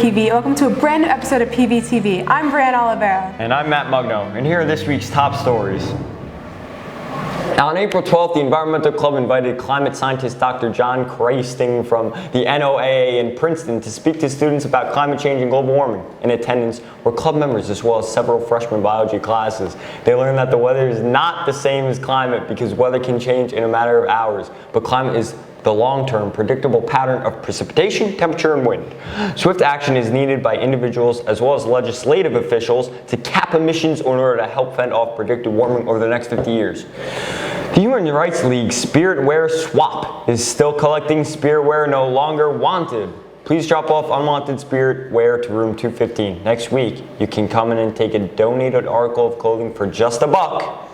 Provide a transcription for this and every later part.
PV. Welcome to a brand new episode of Pvtv. I'm Brianna Oliveira. And I'm Matt Mugno, and here are this week's top stories. Now, on April 12th, the Environmental Club invited climate scientist Dr. John Kreisting from the NOAA in Princeton to speak to students about climate change and global warming. In attendance were club members as well as several freshman biology classes. They learned that the weather is not the same as climate because weather can change in a matter of hours, but climate is the long-term predictable pattern of precipitation, temperature, and wind. Swift action is needed by individuals as well as legislative officials to cap emissions in order to help fend off predicted warming over the next 50 years. The Human Rights League Spiritware Swap is still collecting spiritware no longer wanted. Please drop off unwanted spiritware to room 215. Next week, you can come in and take a donated article of clothing for just $1.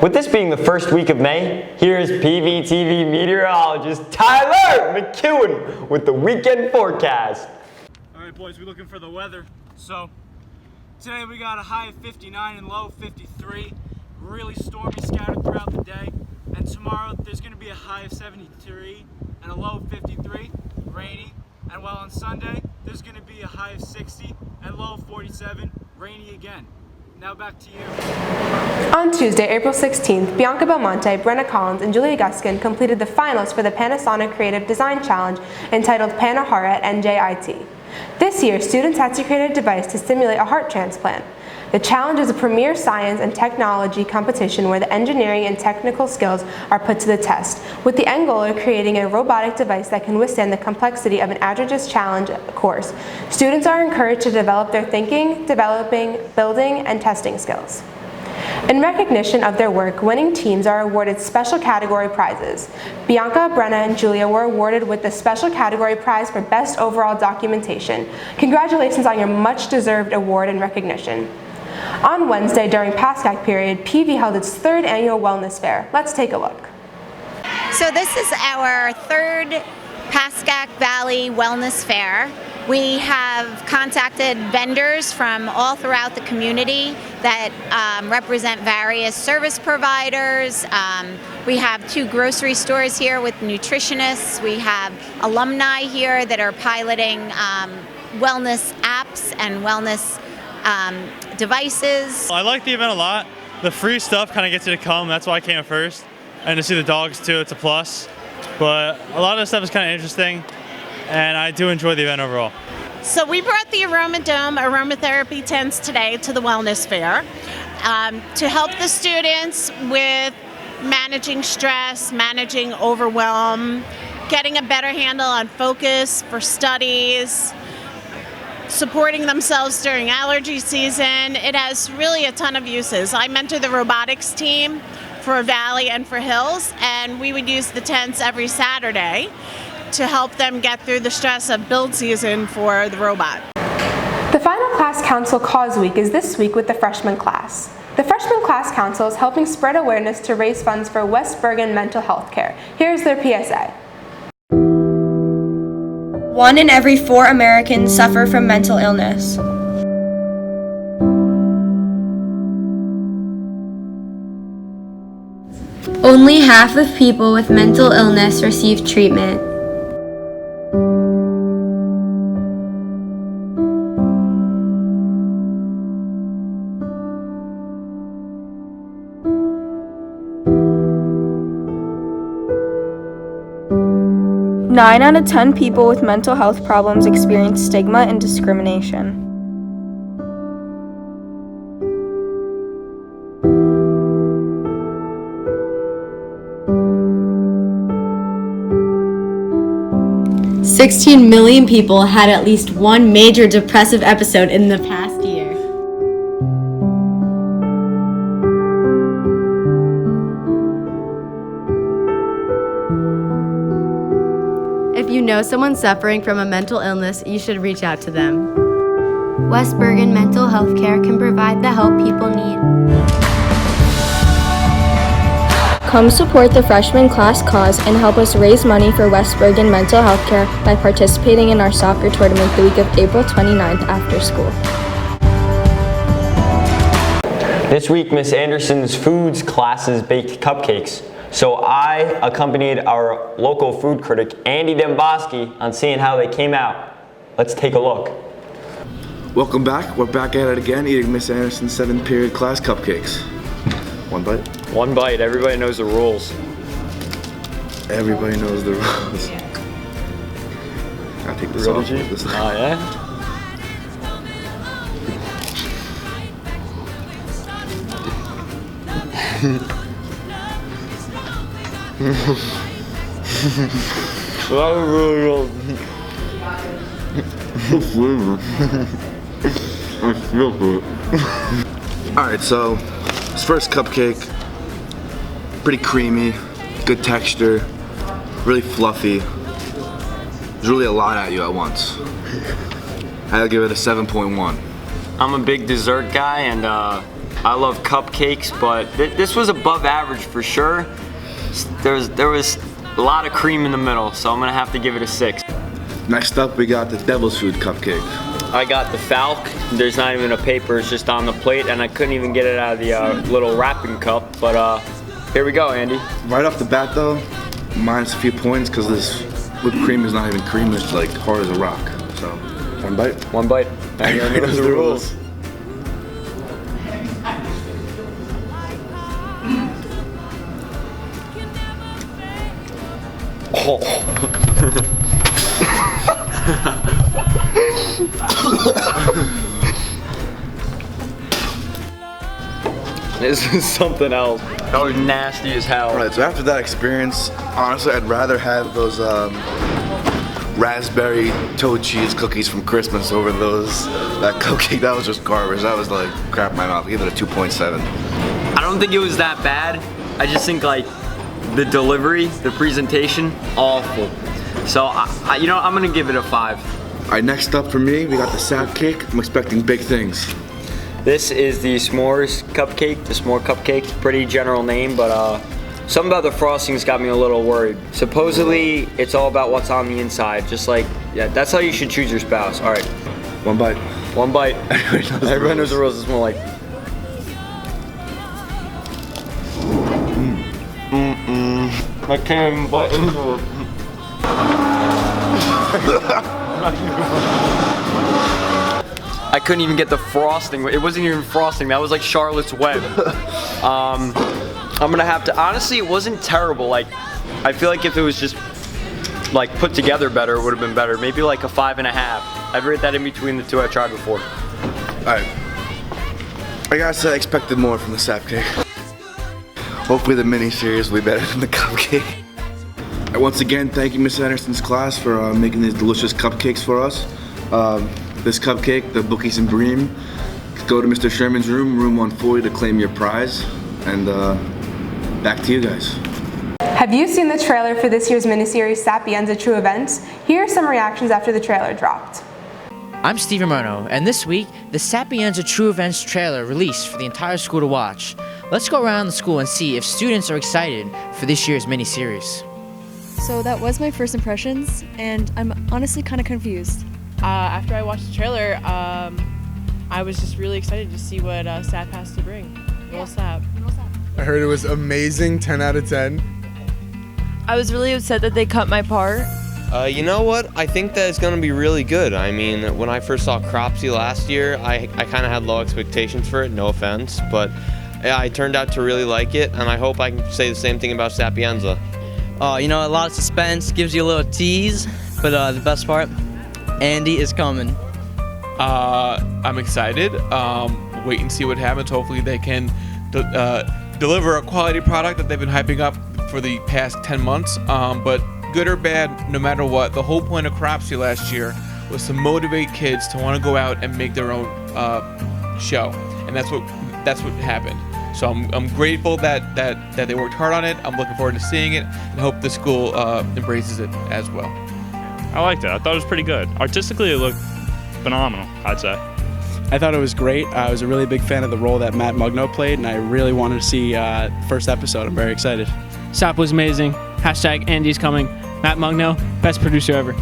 With this being the first week of May, here's Pvtv meteorologist Tyler McEwen with the weekend forecast. All right, boys, we're looking for the weather. So today we got a high of 59 and low of 53. Really stormy scattered throughout the day. And tomorrow there's going to be a high of 73 and a low of 53, rainy. And while on Sunday there's going to be a high of 60 and low of 47, rainy again. Now back to you. On Tuesday, April 16th, Bianca Belmonte, Brenna Collins, and Julia Guskin completed the finals for the Panasonic Creative Design Challenge entitled Panahara at NJIT. This year, students had to create a device to simulate a heart transplant. The challenge is a premier science and technology competition where the engineering and technical skills are put to the test, with the end goal of creating a robotic device that can withstand the complexity of an Adrigis Challenge course. Students are encouraged to develop their thinking, developing, building, and testing skills. In recognition of their work, winning teams are awarded special category prizes. Bianca, Brenna, and Julia were awarded with the special category prize for Best Overall Documentation. Congratulations on your much-deserved award and recognition. On Wednesday, during Pascack period, PV held its third annual wellness fair. Let's take a look. So this is our third Pascack Valley Wellness Fair. We have contacted vendors from all throughout the community that represent various service providers. We have 2 grocery stores here with nutritionists. We have alumni here that are piloting wellness apps and wellness devices. I like the event a lot. The free stuff kind of gets you to come. That's why I came first. And to see the dogs too, it's a plus. But a lot of the stuff is kind of interesting, and I do enjoy the event overall. So we brought the Aromadome aromatherapy tents today to the Wellness Fair to help the students with managing stress, managing overwhelm, getting a better handle on focus for studies, supporting themselves during allergy season. It has really a ton of uses. I mentor the robotics team for Valley and for Hills, and we would use the tents every Saturday to help them get through the stress of build season for the robot. The final class council cause week is this week with the freshman class. The freshman class council is helping spread awareness to raise funds for West Bergen mental health care. Here's their PSA. 1 in every 4 Americans suffer from mental illness. Only half of people with mental illness receive treatment. Nine out of 10 people with mental health problems experience stigma and discrimination. $16 million people had at least one major depressive episode in the past year. If you know someone suffering from a mental illness, you should reach out to them. West Bergen Mental Health Care can provide the help people need. Come support the freshman class cause and help us raise money for West Bergen Mental Health Care by participating in our soccer tournament the week of April 29th after school. This week, Miss Anderson's foods classes baked cupcakes. So I accompanied our local food critic, Andy Demboski, on seeing how they came out. Let's take a look. Welcome back. We're back at it again, eating Miss Anderson's 7th period class cupcakes. One bite. One bite. Everybody knows the rules. Everybody knows the rules. I'll take this off. This Oh, yeah? Alright, so this first cupcake, pretty creamy, good texture, really fluffy. There's really a lot at you at once. I'll give it a 7.1. I'm a big dessert guy, and I love cupcakes, but this was above average for sure. There was a lot of cream in the middle, so I'm gonna have to give it a 6. Next up, we got the Devil's Food cupcake. I got the Falk. There's not even a paper, it's just on the plate, and I couldn't even get it out of the little wrapping cup, but here we go, Andy. Right off the bat though, minus a few points because this whipped cream is not even cream, it's like hard as a rock. So, one bite. One bite. Everyone knows the rules. Oh. This is something else. That was nasty as hell. Alright, so after that experience, honestly, I'd rather have those raspberry toe cheese cookies from Christmas over that cupcake. That was just garbage. That was like crap in my mouth. I give it a 2.7. I don't think it was that bad. I just think like the delivery, the presentation, awful. So I'm gonna give it a 5. Alright, next up for me, we got the sap cake. I'm expecting big things. This is the s'mores cupcake, the s'more cupcake. Pretty general name, but something about the frostings got me a little worried. Supposedly, it's all about what's on the inside. Just like, yeah, that's how you should choose your spouse. All right. One bite. One bite. Everyone knows the rules. It's more like. I can't even bite into it. I couldn't even get the frosting. It wasn't even frosting. That was like Charlotte's Web. I'm gonna have to. Honestly, it wasn't terrible. Like, I feel like if it was just like put together better, it would have been better. Maybe like a 5.5. I'd rate that in between the two I tried before. All right. I gotta say, I expected more from the sap cake. Hopefully, the mini-series will be better than the cupcake. And once again, thank you, Miss Anderson's class, for making these delicious cupcakes for us. This cupcake, the Bookies and Bream, go to Mr. Sherman's room 140 to claim your prize. And back to you guys. Have you seen the trailer for this year's miniseries Sapienza True Events? Here are some reactions after the trailer dropped. I'm Steve Romano, and this week, the Sapienza True Events trailer released for the entire school to watch. Let's go around the school and see if students are excited for this year's miniseries. So that was my first impressions, and I'm honestly kind of confused. After I watched the trailer, I was just really excited to see what SAP has to bring. Roll SAP. I heard it was amazing, 10 out of 10. I was really upset that they cut my part. You know what? I think that it's going to be really good. I mean, when I first saw Cropsy last year, I kind of had low expectations for it, no offense, but yeah, I turned out to really like it, and I hope I can say the same thing about Sapienza. You know, a lot of suspense, gives you a little tease, but the best part, Andy is coming. I'm excited. Wait and see what happens. Hopefully they can deliver a quality product that they've been hyping up for the past 10 months. But good or bad, no matter what, the whole point of Cropsy last year was to motivate kids to want to go out and make their own show, and that's what happened. So I'm grateful that they worked hard on it. I'm looking forward to seeing it, and hope the school embraces it as well. I liked it. I thought it was pretty good. Artistically, it looked phenomenal, I'd say. I thought it was great. I was a really big fan of the role that Matt Mugno played, and I really wanted to see first episode. I'm very excited. SAP was amazing. Hashtag Andy's coming. Matt Mugno, best producer ever.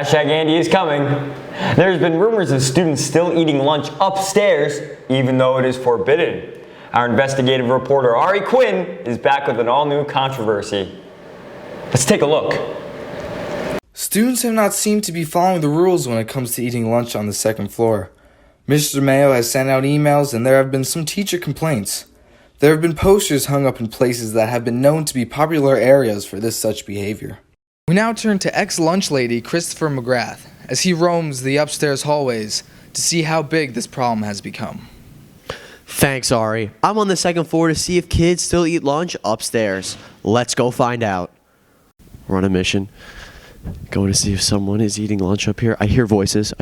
Hashtag Andy is coming. There's been rumors of students still eating lunch upstairs, even though it is forbidden. Our investigative reporter Ari Quinn is back with an all-new controversy. Let's take a look. Students have not seemed to be following the rules when it comes to eating lunch on the second floor. Mr. Mayo has sent out emails and there have been some teacher complaints. There have been posters hung up in places that have been known to be popular areas for this such behavior. We now turn to ex-lunch lady Christopher McGrath as he roams the upstairs hallways to see how big this problem has become. Thanks, Ari. I'm on the second floor to see if kids still eat lunch upstairs. Let's go find out. We're on a mission. Going to see if someone is eating lunch up here. I hear voices.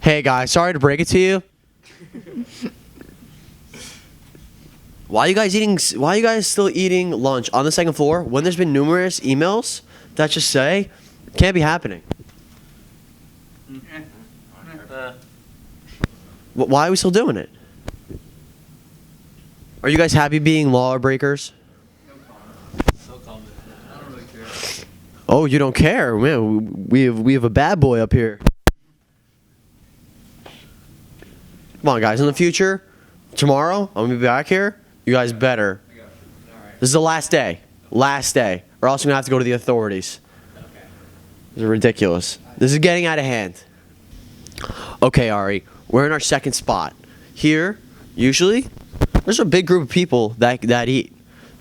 Hey guys, sorry to break it to you. Why are you guys still eating lunch on the second floor when there's been numerous emails that just say can't be happening? Why are we still doing it? Are you guys happy being lawbreakers? Oh, you don't care? Man, we have a bad boy up here. Come on, guys. In the future, tomorrow, I'm going to be back here. You guys better. This is the last day. Last day. Or else I'm going to have to go to the authorities. This is ridiculous. This is getting out of hand. Okay, Ari. We're in our second spot. Here, usually, there's a big group of people that eat.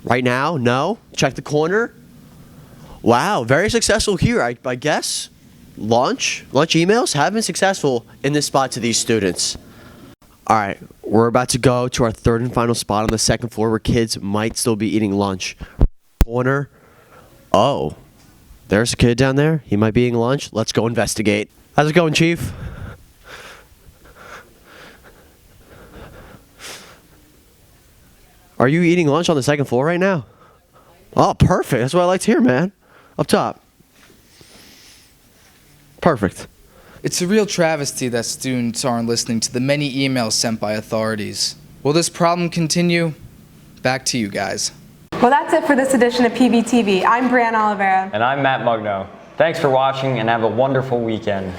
Right now, no. Check the corner. Wow, very successful here, I guess. Lunch emails have been successful in this spot to these students. All right, we're about to go to our third and final spot on the second floor where kids might still be eating lunch. Corner. Oh, there's a kid down there. He might be eating lunch. Let's go investigate. How's it going, Chief? Are you eating lunch on the second floor right now? Oh, perfect. That's what I like to hear, man. Up top. Perfect. It's a real travesty that students aren't listening to the many emails sent by authorities. Will this problem continue? Back to you guys. Well, that's it for this edition of Pvtv. I'm Brianna Oliveira. And I'm Matt Mugno. Thanks for watching and have a wonderful weekend.